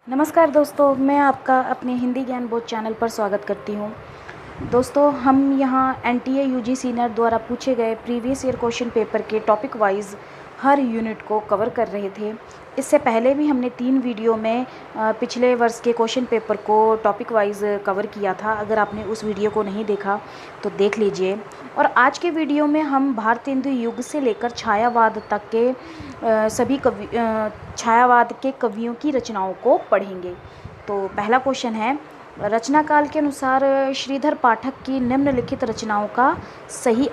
नमस्कार दोस्तों, मैं आपका अपने हिंदी ज्ञान बोध चैनल पर स्वागत करती हूँ। दोस्तों, हम यहाँ एनटीए यूजीसी नेट द्वारा पूछे गए प्रीवियस ईयर क्वेश्चन पेपर के टॉपिक वाइज हर यूनिट को कवर कर रहे थे। इससे पहले भी हमने 3 वीडियो में पिछले वर्ष के क्वेश्चन पेपर को टॉपिक वाइज कवर किया था। अगर आपने उस वीडियो को नहीं देखा तो देख लीजिए। और आज के वीडियो में हम भारतेंदु युग से लेकर छायावाद तक के छायावाद के कवियों की रचनाओं को पढ़ेंगे। तो पहला क्वेश्चन है, रचना काल के अनुसार श्रीधर पाठक की निम्नलिखित रचनाओं का सही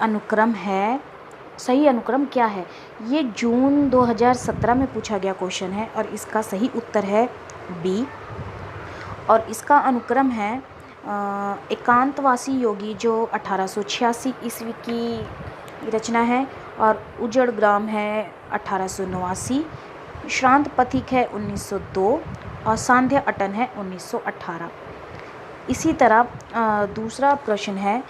अनुक्रम क्या है? ये जून 2017 में पूछा गया क्वेश्चन है और इसका सही उत्तर है बी। और इसका अनुक्रम है एकांतवासी योगी जो 1886 ईस्वी की रचना है, और उजड़ ग्राम है 1889, श्रांत पथिक है 1902 और सांध्य अटन है 1918। इसी तरह दूसरा प्रश्न है,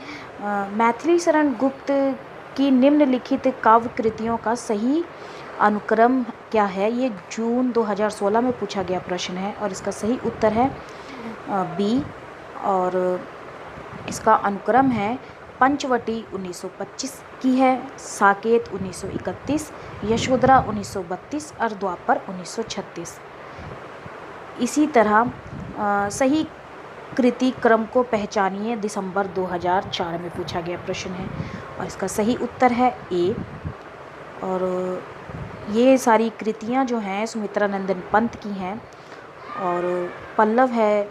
मैथिली शरण गुप्त की निम्नलिखित काव्य कृतियों का सही अनुक्रम क्या है? ये जून 2016 में पूछा गया प्रश्न है और इसका सही उत्तर है बी। और इसका अनुक्रम है पंचवटी 1925 की है, साकेत 1931, यशोधरा 1932 और द्वापर 1936। इसी तरह सही कृति क्रम को पहचानिए दिसंबर 2004 में पूछा गया प्रश्न है और इसका सही उत्तर है ए। और ये सारी कृतियाँ जो हैं सुमित्रा नंदन पंत की हैं, और पल्लव है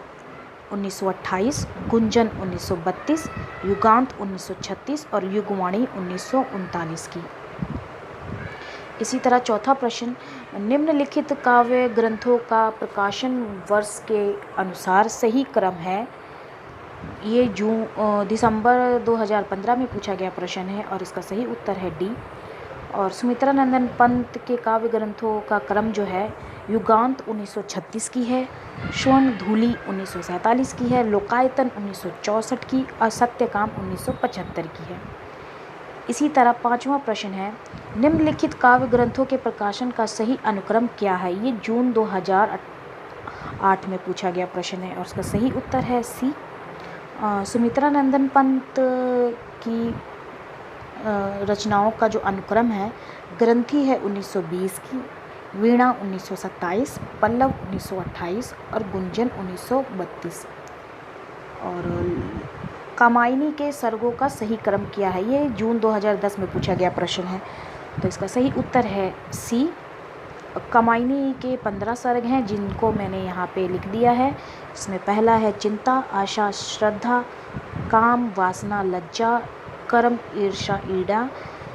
1928, गुंजन 1932, युगांत 1936 और युगवाणी 1939 की। इसी तरह चौथा प्रश्न, निम्नलिखित काव्य ग्रंथों का प्रकाशन वर्ष के अनुसार सही क्रम है? ये दिसंबर 2015 में पूछा गया प्रश्न है और इसका सही उत्तर है डी। और सुमित्रा नंदन पंत के काव्य ग्रंथों का क्रम जो है, युगांत 1936 की है, स्वर्ण धूलि 1947 की है, लोकायतन 1964 की और सत्यकाम 1975 की है। इसी तरह पांचवा प्रश्न है, निम्नलिखित काव्य ग्रंथों के प्रकाशन का सही अनुक्रम क्या है? ये जून 2008 में पूछा गया प्रश्न है और उसका सही उत्तर है सी। सुमित्रा नंदन पंत की रचनाओं का जो अनुक्रम है, ग्रंथि है 1920 की, वीणा 1927, पल्लव 1928 और गुंजन 1932। और कामायनी के सर्गों का सही क्रम क्या है? ये जून 2010 में पूछा गया प्रश्न है तो इसका सही उत्तर है सी। कामायनी के 15 सर्ग हैं जिनको मैंने यहाँ पे लिख दिया है। इसमें पहला है चिंता, आशा, श्रद्धा, काम, वासना, लज्जा, कर्म, ईर्षा, ईड़ा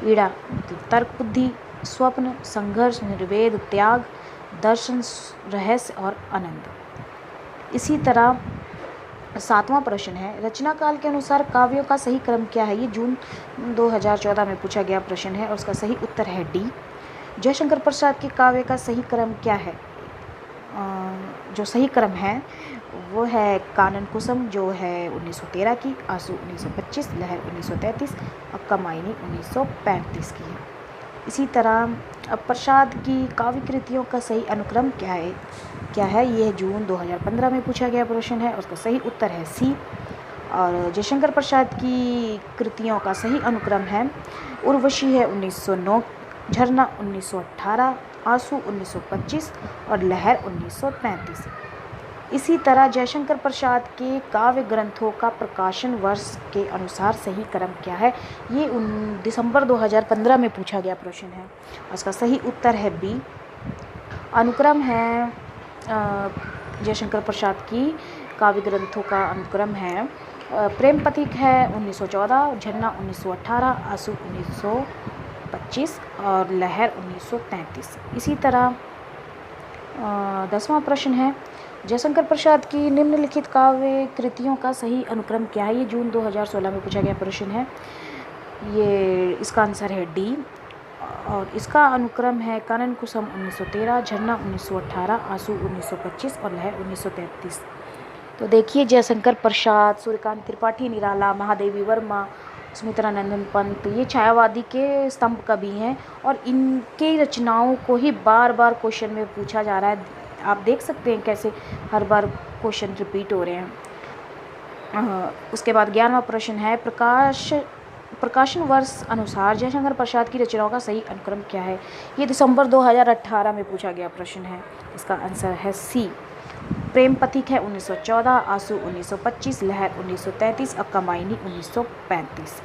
मतलब तर्क बुद्धि, स्वप्न, संघर्ष, निर्वेद, त्याग, दर्शन, रहस्य और आनंद। इसी तरह सातवां प्रश्न है, रचना काल के अनुसार काव्यों का सही क्रम क्या है? ये जून 2014 में पूछा गया प्रश्न है और उसका सही उत्तर है डी। जयशंकर प्रसाद के काव्य का सही क्रम क्या है? जो सही क्रम है वो है कानन कुसुम जो है 1913 की, आंसू 1925, लहर 1933 और कामायनी 1935 की है। इसी तरह प्रसाद की काव्य कृतियों का सही अनुक्रम क्या है? ये जून 2015 में पूछा गया प्रश्न है और उसका सही उत्तर है सी। और जयशंकर प्रसाद की कृतियों का सही अनुक्रम है, उर्वशी है 1909, झरना 1918, आंसू 1925 और लहर 1933। इसी तरह जयशंकर प्रसाद के काव्य ग्रंथों का प्रकाशन वर्ष के अनुसार सही क्रम क्या है? ये दिसंबर 2015 में पूछा गया प्रश्न है। उसका सही उत्तर है बी। अनुक्रम है जयशंकर प्रसाद की काव्य ग्रंथों का अनुक्रम है, प्रेम पथिक है 1914, झरना 1918, आंसू 1925 और लहर 1933। इसी तरह 10वां प्रश्न है, जयशंकर प्रसाद की निम्नलिखित काव्य कृतियों का सही अनुक्रम क्या है? ये जून 2016 में पूछा गया प्रश्न है। ये इसका आंसर है डी। और इसका अनुक्रम है कानन कुसुम 1913, झरना 1918, आंसू 1925 और लहर 1933। तो देखिए, जयशंकर प्रसाद, सूर्यकांत त्रिपाठी निराला, महादेवी वर्मा, सुमित्रा नंदन पंत, ये छायावादी के स्तंभ कवि हैं और इनकी रचनाओं को ही बार बार क्वेश्चन में पूछा जा रहा है। आप देख सकते हैं कैसे हर बार क्वेश्चन रिपीट हो रहे हैं। उसके बाद 11वां प्रश्न है, प्रकाशन वर्ष अनुसार जयशंकर प्रसाद की रचनाओं का सही अनुक्रम क्या है। ये दिसंबर 2018 में पूछा गया प्रश्न है। इसका आंसर है सी। प्रेम पथिक है 1914, आंसू 1925, लहर 1933 और कमायनी 1935।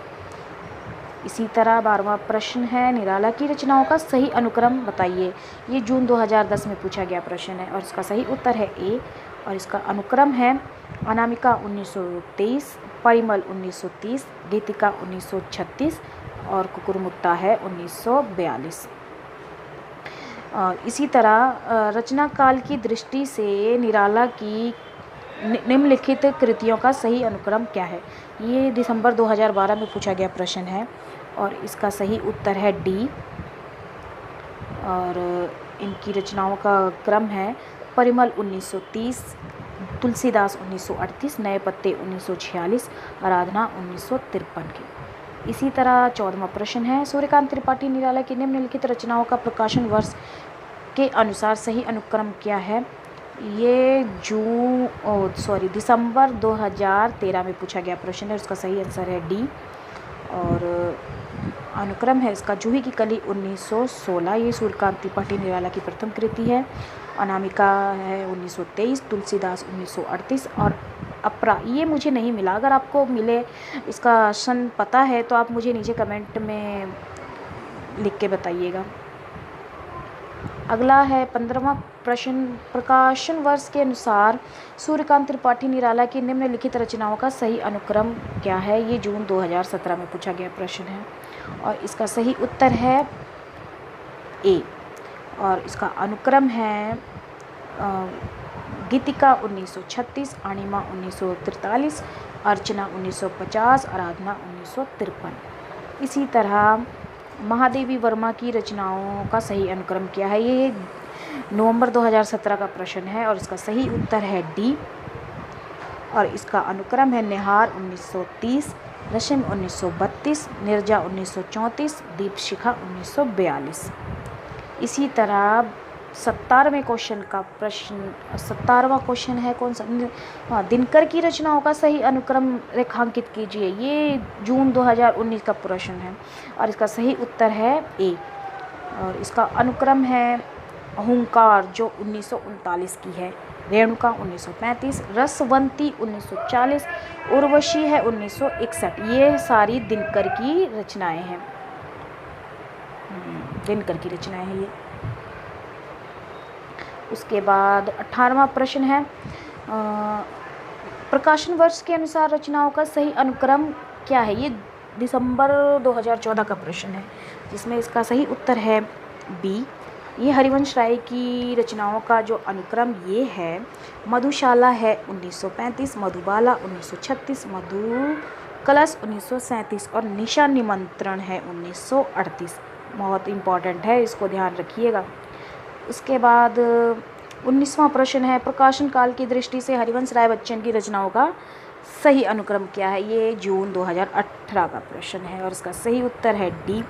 इसी तरह 12वां प्रश्न है, निराला की रचनाओं का सही अनुक्रम बताइए। ये जून 2010 में पूछा गया प्रश्न है और इसका सही उत्तर है ए। और इसका अनुक्रम है अनामिका 1923, परिमल 1930, गीतिका 1936 और कुकुरमुट्टा है 1942। इसी तरह रचना काल की दृष्टि से निराला की निम्नलिखित कृतियों का सही अनुक्रम क्या है। ये दिसंबर 2012 में पूछा गया प्रश्न है और इसका सही उत्तर है डी। और इनकी रचनाओं का क्रम है परिमल 1930, तुलसीदास 1938, नए पत्ते 1946, आराधना 1953 की। इसी तरह 14वां प्रश्न है, सूर्यकांत त्रिपाठी निराला की निम्नलिखित रचनाओं का प्रकाशन वर्ष के अनुसार सही अनुक्रम क्या है। ये दिसंबर 2013 में पूछा गया प्रश्न है। उसका सही आंसर है डी। और अनुक्रम है इसका जूही की कली 1916। ये सूर्यकांत त्रिपाठी निराला की प्रथम कृति है। अनामिका है 1923, तुलसीदास 1938 और अपरा ये मुझे नहीं मिला। अगर आपको मिले, इसका सन पता है तो आप मुझे नीचे कमेंट में लिख के बताइएगा। अगला है 15वां प्रश्न, प्रकाशन वर्ष के अनुसार सूर्यकांत त्रिपाठी निराला की निम्नलिखित रचनाओं का सही अनुक्रम क्या है। ये जून 2017 में पूछा गया प्रश्न है और इसका सही उत्तर है ए। और इसका अनुक्रम है गीतिका 1936, अणिमा 1943, अर्चना 1950, आराधना 1953। इसी तरह महादेवी वर्मा की रचनाओं का सही अनुक्रम क्या है। ये नवंबर 2017 का प्रश्न है और इसका सही उत्तर है डी। और इसका अनुक्रम है निहार 1930, रश्मि 1932, निर्जा 1934, दीपशिखा 1942। इसी तरह 17वें क्वेश्चन का प्रश्न, 17वां क्वेश्चन है कौन सा, दिनकर की रचनाओं का सही अनुक्रम रेखांकित कीजिए। ये जून 2019 का प्रश्न है और इसका सही उत्तर है ए। और इसका अनुक्रम है हुंकार जो 1939 की है, रेणुका 1935, रसवंती 1940, उर्वशी है 1961। ये सारी दिनकर की रचनाएं हैं। दिनकर की रचनाएं हैं ये। उसके बाद 18वां प्रश्न है, प्रकाशन वर्ष के अनुसार रचनाओं का सही अनुक्रम क्या है। ये दिसंबर 2014 का प्रश्न है जिसमें इसका सही उत्तर है बी। ये हरिवंश राय की रचनाओं का जो अनुक्रम ये है, मधुशाला है 1935, मधुबाला 1936, मधु कलश 1937 और निशा निमंत्रण है 1938। बहुत इम्पॉर्टेंट है, इसको ध्यान रखिएगा। उसके बाद 19वां प्रश्न है, प्रकाशन काल की दृष्टि से हरिवंश राय बच्चन की रचनाओं का सही अनुक्रम क्या है। ये जून 2018 का प्रश्न है और इसका सही उत्तर है डी।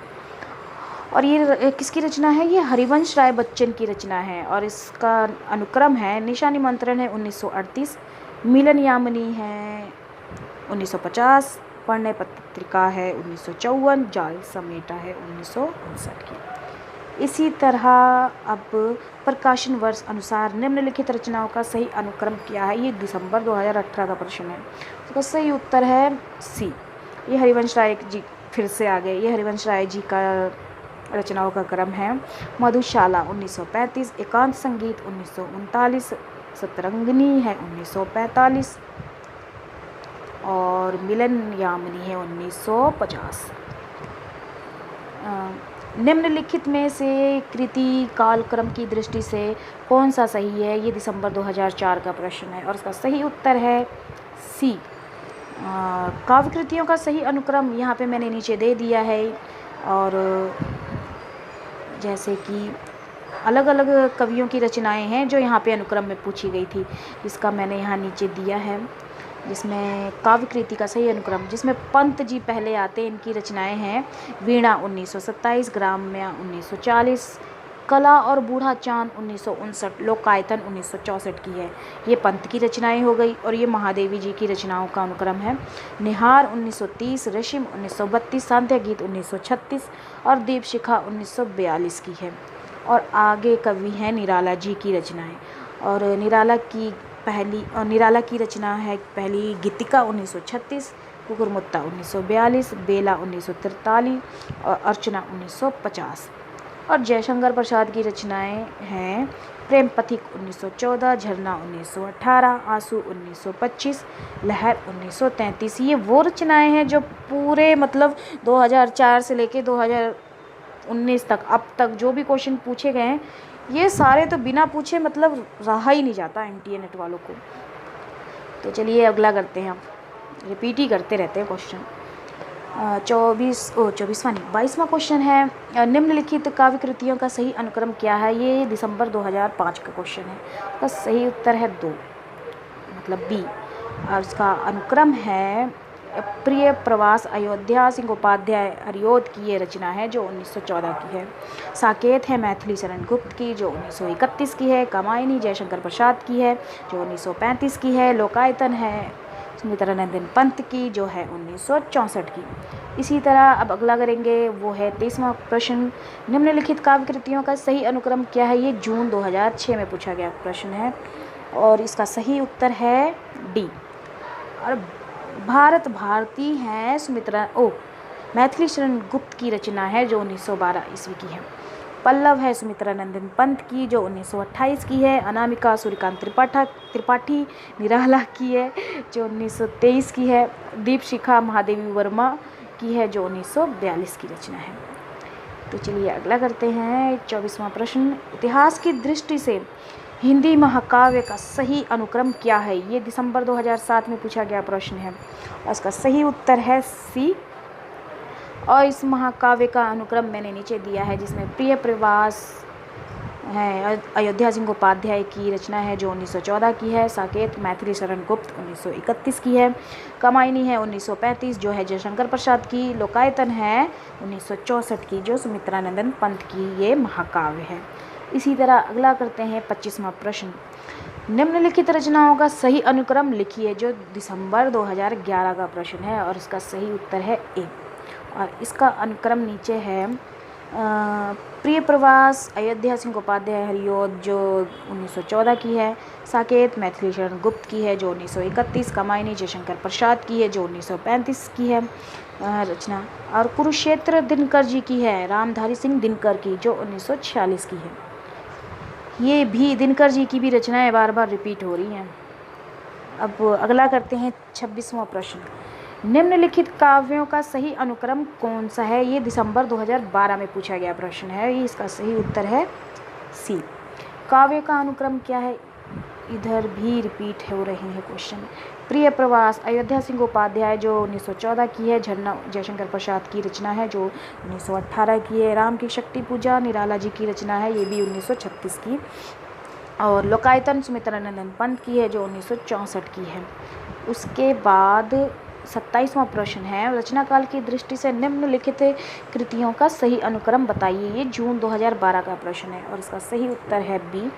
और ये किसकी रचना है, ये हरिवंश राय बच्चन की रचना है और इसका अनुक्रम है निशा निमंत्रण है 1938, मिलन यामिनी है 1950, प्रणय पत्रिका है 1954, जाल समेटा है 1959 की। इसी तरह अब प्रकाशन वर्ष अनुसार निम्नलिखित रचनाओं का सही अनुक्रम क्या है। ये दिसंबर 2018 का प्रश्न है। उसका सही उत्तर है सी। ये हरिवंश राय जी फिर से आ गए। ये हरिवंश राय जी का रचनाओं का क्रम है, मधुशाला 1935, एकांत संगीत 1939, सतरंगिनी है 1945 और मिलन यामिनी है 1950। निम्नलिखित में से कृति कालक्रम की दृष्टि से कौन सा सही है। ये दिसंबर 2004 का प्रश्न है और इसका सही उत्तर है सी। काव्य कृतियों का सही अनुक्रम यहाँ पे मैंने नीचे दे दिया है। और जैसे कि अलग अलग कवियों की रचनाएं हैं जो यहाँ पे अनुक्रम में पूछी गई थी, इसका मैंने यहाँ नीचे दिया है। जिसमें काव्य कृति का सही अनुक्रम, जिसमें पंत जी पहले आते, इनकी रचनाएं हैं वीणा 1927, ग्राम्या 1940, कला और बूढ़ा चांद 1959, लोकायतन 1964 की है। ये पंत की रचनाएं हो गई और ये महादेवी जी की रचनाओं का अनुक्रम है। निहार 1930, रेशिम 1932, सांध्य गीत 1936 और दीपशिखा 1942 की है। और आगे कवि हैं निराला जी की रचनाएं, और निराला की रचना है पहली गीतिका 1936, कुकुरमुत्ता 1942, बेला 1943 और अर्चना 1950। और जयशंकर प्रसाद की रचनाएं हैं प्रेम पथिक 1914, झरना 1918, आंसू 1925, लहर 1933। ये वो रचनाएं हैं जो पूरे मतलब 2004 से लेके 2019 तक अब तक जो भी क्वेश्चन पूछे गए हैं, ये सारे तो बिना पूछे मतलब रहा ही नहीं जाता एनटीए नेट वालों को। तो चलिए अगला करते हैं, हम रिपीट ही करते रहते हैं क्वेश्चन। 22वां क्वेश्चन है, निम्नलिखित काव्य कृतियों का सही अनुक्रम क्या है। ये दिसंबर 2005 का क्वेश्चन है। इसका सही उत्तर है 2, मतलब बी। और इसका अनुक्रम है प्रिय प्रवास, अयोध्या सिंह उपाध्याय हरिओद की ये रचना है जो 1914 की है। साकेत है मैथिली शरण गुप्त की जो 1931 की है। कामायनी जयशंकर प्रसाद की है जो 1935 की है। लोकायतन है सुमित्रानंदन पंत की जो है 1964 की। इसी तरह अब अगला करेंगे, वो है 23वां प्रश्न, निम्नलिखित काव्य कृतियों का सही अनुक्रम क्या है। ये जून 2006 में पूछा गया प्रश्न है और इसका सही उत्तर है डी। और भारत भारती है मैथिली शरण गुप्त की रचना है जो 1912 ईस्वी की है। पल्लव है सुमित्रानंदन पंत की जो 1928 की है। अनामिका सूर्यकांत त्रिपाठी निराला की है जो 1923 की है। दीपशिखा महादेवी वर्मा की है जो 1942 की रचना है। तो चलिए अगला करते हैं 24वां प्रश्न, इतिहास की दृष्टि से हिंदी महाकाव्य का सही अनुक्रम क्या है। ये दिसंबर 2007 में पूछा गया प्रश्न है और इसका सही उत्तर है सी। और इस महाकाव्य का अनुक्रम मैंने नीचे दिया है, जिसमें प्रिय प्रवास है अयोध्या सिंह उपाध्याय की रचना है जो 1914 की है। साकेत मैथिली शरण गुप्त 1931 की है। कामायनी है 1935 जो है जयशंकर प्रसाद की। लोकायतन है 1964 की जो सुमित्रानंदन पंत की ये महाकाव्य है। इसी तरह अगला करते हैं 25वां प्रश्न, निम्नलिखित रचनाओं का सही अनुक्रम लिखिए, जो दिसंबर 2011 का प्रश्न है और इसका सही उत्तर है ए। और इसका अनुक्रम नीचे है प्रिय प्रवास अयोध्या सिंह उपाध्याय हरिओद जो 1914 की है। साकेत मैथिली शरण गुप्त की है जो 1931। कामायनी जयशंकर प्रसाद की है जो 1935 की है रचना। और कुरुक्षेत्र दिनकर जी की है, रामधारी सिंह दिनकर की जो 1946 की है। ये भी दिनकर जी की भी रचनाएं बार बार रिपीट हो रही हैं। अब अगला करते हैं 26वां प्रश्न, निम्नलिखित काव्यों का सही अनुक्रम कौन सा है। ये दिसंबर 2012 में पूछा गया प्रश्न है। ये इसका सही उत्तर है सी। काव्य का अनुक्रम क्या है, इधर भी रिपीट हो रहे हैं क्वेश्चन। प्रिय प्रवास अयोध्या सिंह उपाध्याय जो 1914 की है। झरना जयशंकर प्रसाद की रचना है जो 1918 की है। राम की शक्ति पूजा निराला जी की रचना है, ये भी 1936 की। और लोकायतन सुमित्रानंदन पंत की है जो 1964 की है। उसके बाद 27वां प्रश्न है, रचना काल की दृष्टि से निम्नलिखित कृतियों का सही अनुक्रम बताइए। ये जून 2012 का प्रश्न है और इसका सही उत्तर है बी।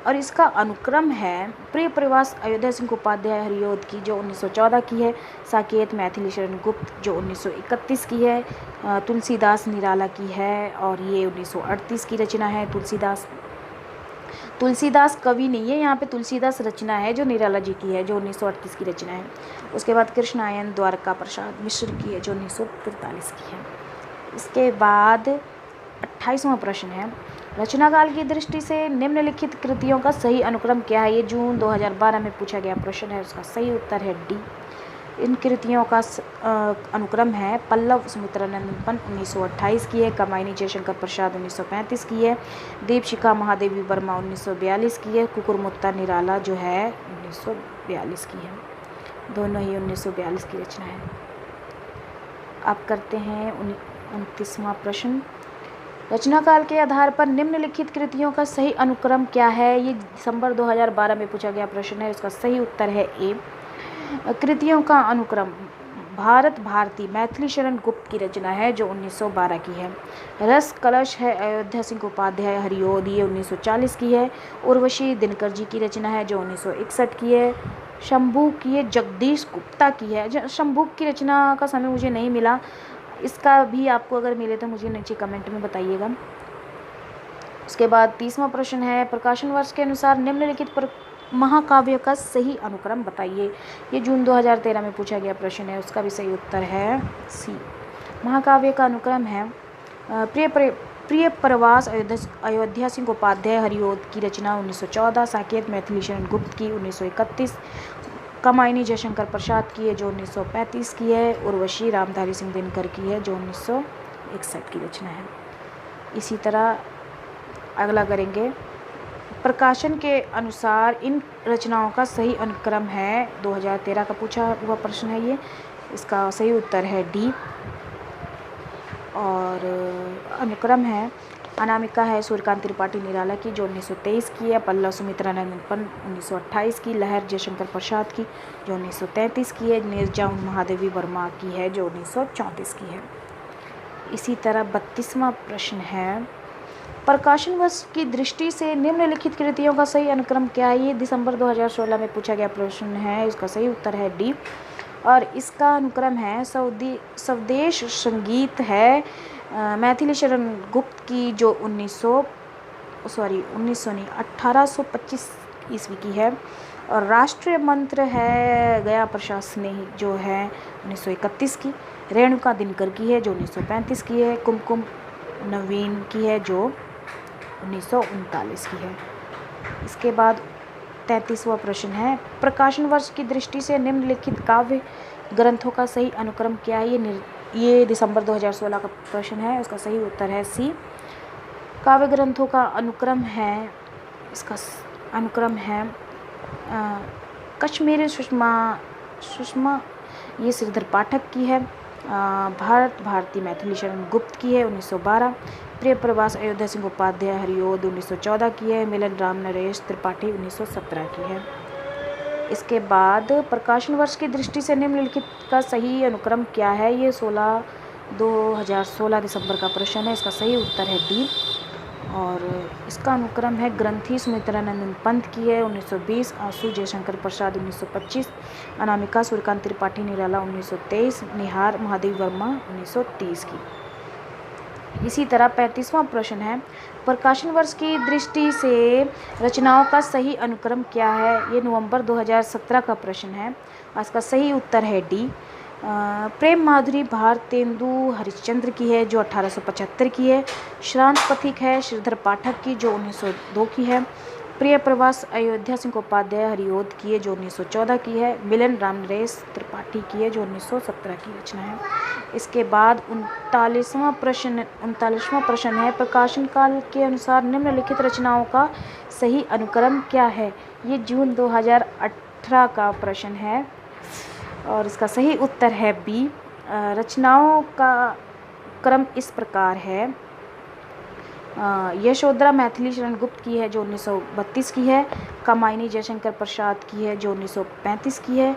और इसका अनुक्रम है प्रिय प्रवास अयोध्या सिंह उपाध्याय हरिओद की जो 1914 की है। साकेत मैथिली शरण गुप्त जो 1931 की है। तुलसीदास निराला की है और ये 1938 की रचना है। तुलसीदास कवि नहीं है, यहाँ पे तुलसीदास रचना है जो निराला जी की है जो 1938 की रचना है। उसके बाद कृष्णायन द्वारका प्रसाद मिश्र की है जो 1943 की है। इसके बाद 28वां प्रश्न है, रचना काल की दृष्टि से निम्नलिखित कृतियों का सही अनुक्रम क्या है। ये जून 2012 में पूछा गया प्रश्न है, उसका सही उत्तर है डी। इन कृतियों का अनुक्रम है पल्लव सुमित्रानंदन पंत 1928 की है। कामायनी जयशंकर प्रसाद 1935 की है। दीपशिखा महादेवी वर्मा 1942 की है। कुकुरमुत्ता निराला जो है 1942 की है। दोनों ही 1942 की रचना है। अब करते हैं 29वां प्रश्न, रचना काल के आधार पर निम्नलिखित कृतियों का सही अनुक्रम क्या है। ये दिसंबर 2012 में पूछा गया प्रश्न है, उसका सही उत्तर है ए। कृतियों का अनुक्रम भारत भारती मैथिली शरण गुप्त की रचना है जो 1912 की है। रस कलश है अयोध्या सिंह उपाध्याय हरिओद, ये 1940 की है। उर्वशी दिनकर जी की रचना है जो 1961 की है। शंभू की ये जगदीश गुप्ता की है। शंभू की रचना का समय मुझे नहीं मिला, इसका भी आपको अगर मिले तो मुझे नीचे कमेंट में बताइएगा। उसके बाद 30वां प्रश्न है, प्रकाशन वर्ष के अनुसार निम्नलिखित महाकाव्य का सही अनुक्रम बताइए। ये जून 2013 में पूछा गया प्रश्न है, उसका भी सही उत्तर है सी। महाकाव्य का अनुक्रम है प्रिय प्रवास अयोध्या सिंह उपाध्याय हरिओद की रचना 1914, साकेत मैथिली शरण गुप्त की 1931, कामायनी जयशंकर प्रसाद की है जो 1935 की है। उर्वशी रामधारी सिंह दिनकर की है जो 1961 की रचना है। इसी तरह अगला करेंगे, प्रकाशन के अनुसार इन रचनाओं का सही अनुक्रम है। 2013 का पूछा हुआ प्रश्न है ये, इसका सही उत्तर है डी। और अनुक्रम है, अनामिका है सूर्यकांत त्रिपाठी निराला की जो 1923 की है। पल्लव सुमित्रा नंदन पंत 1928 की। लहर जयशंकर प्रसाद की जो 1933 की है। नीरजा महादेवी वर्मा की है जो 1934 की है। इसी तरह 32वां प्रश्न है, प्रकाशन वर्ष की दृष्टि से निम्नलिखित कृतियों का सही अनुक्रम क्या है। ये दिसंबर 2016 में पूछा गया प्रश्न है, इसका सही उत्तर है डी। और इसका अनुक्रम है स्वदेश संगीत है मैथिली शरण गुप्त की जो 1825 ईस्वी की है। और राष्ट्रीय मंत्र है गया प्रशासनिक जो है 1931 की। रेणुका दिनकर की है जो 1935 की है। कुमकुम नवीन की है जो 1939 की है। इसके बाद 33वां प्रश्न है, प्रकाशन वर्ष की दृष्टि से निम्नलिखित काव्य ग्रंथों का सही अनुक्रम क्या है। ये दिसंबर 2016 का प्रश्न है, उसका सही उत्तर है सी। काव्य ग्रंथों का अनुक्रम है, इसका अनुक्रम है कश्मीरी सुषमा ये श्रीधर पाठक की है। भारत भारती मैथिली शरण गुप्त की है 1912। प्रिय प्रवास अयोध्या सिंह उपाध्याय हरिओद 1914 की है। मिलन राम नरेश त्रिपाठी 1917 की है। इसके बाद प्रकाशन वर्ष की दृष्टि से निम्नलिखित का सही अनुक्रम क्या है। ये 2016 दिसंबर का प्रश्न है, इसका सही उत्तर है डी। और इसका अनुक्रम है ग्रंथी सुमित्रा नंदन पंत की है 1920। आंसू जयशंकर प्रसाद 1925। अनामिका सूर्यकांत त्रिपाठी निराला 1923। निहार महादेवी वर्मा 1930 की। इसी तरह 35वां प्रश्न है, प्रकाशन वर्ष की दृष्टि से रचनाओं का सही अनुक्रम क्या है। ये नवंबर 2017 का प्रश्न है, इसका सही उत्तर है डी। प्रेम माधुरी भारतेंदु हरिश्चंद्र की है जो 1875 की है। श्रांत पथिक है श्रीधर पाठक की जो 1902 की है। प्रिय प्रवास अयोध्या सिंह उपाध्याय हरिओद की है जो 1914 की है। मिलन राम नरेश त्रिपाठी की है जो 1917 की रचना है। इसके बाद 39वां प्रश्न है, प्रकाशन काल के अनुसार निम्नलिखित रचनाओं का सही अनुक्रम क्या है। ये जून 2018 का प्रश्न है और इसका सही उत्तर है बी। रचनाओं का क्रम इस प्रकार है, यशोधरा मैथिली शरण गुप्त की है जो 1932 की है। कामायनी जयशंकर प्रसाद की है जो 1935 की है।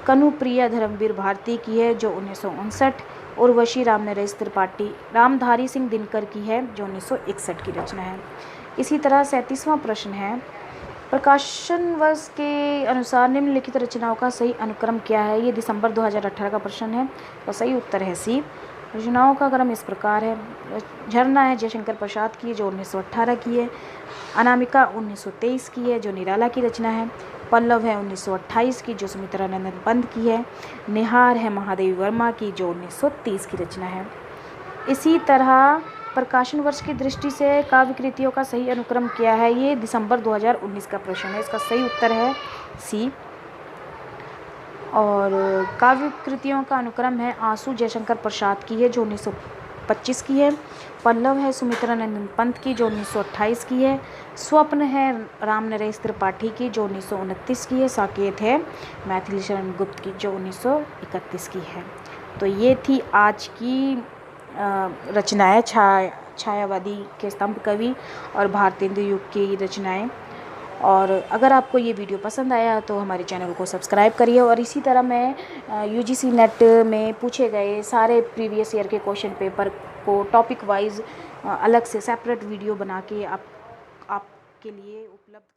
कनुप्रिया धर्मवीर भारती की है जो 1959। उर्वशी राम नरेश त्रिपाठी रामधारी सिंह दिनकर की है जो 1961 की रचना है। इसी तरह 37वां प्रश्न है, प्रकाशन वर्ष के अनुसार निम्नलिखित रचनाओं का सही अनुक्रम क्या है। ये दिसंबर 2018 का प्रश्न है, तो सही उत्तर है सी। रचनाओं का क्रम इस प्रकार है, झरना है जयशंकर प्रसाद की जो 1918 की है। अनामिका 1923 की है जो निराला की रचना है। पल्लव है 1928 की जो सुमित्रा नंदन पंत की है। निहार है महादेवी वर्मा की जो 1930 की रचना है। इसी तरह प्रकाशन वर्ष की दृष्टि से काव्य कृतियों का सही अनुक्रम क्या है। ये दिसंबर 2019 का प्रश्न है, इसका सही उत्तर है सी। और काव्य कृतियों का अनुक्रम है, आंसू जयशंकर प्रसाद की है जो 1925 की है। पल्लव है सुमित्रा नंदन पंत की जो 1928 की है। स्वप्न है राम नरेश त्रिपाठी की जो 1929 की है। साकेत है मैथिली शरण गुप्त की जो 1931 की है। तो ये थी आज की रचनाएं छायावादी के स्तंभ कवि और भारतेंदु युग की रचनाएं। और अगर आपको ये वीडियो पसंद आया तो हमारे चैनल को सब्सक्राइब करिए। और इसी तरह मैं यूजीसी नेट में पूछे गए सारे प्रीवियस ईयर के क्वेश्चन पेपर को टॉपिक वाइज अलग से सेपरेट वीडियो बना के आपके लिए उपलब्ध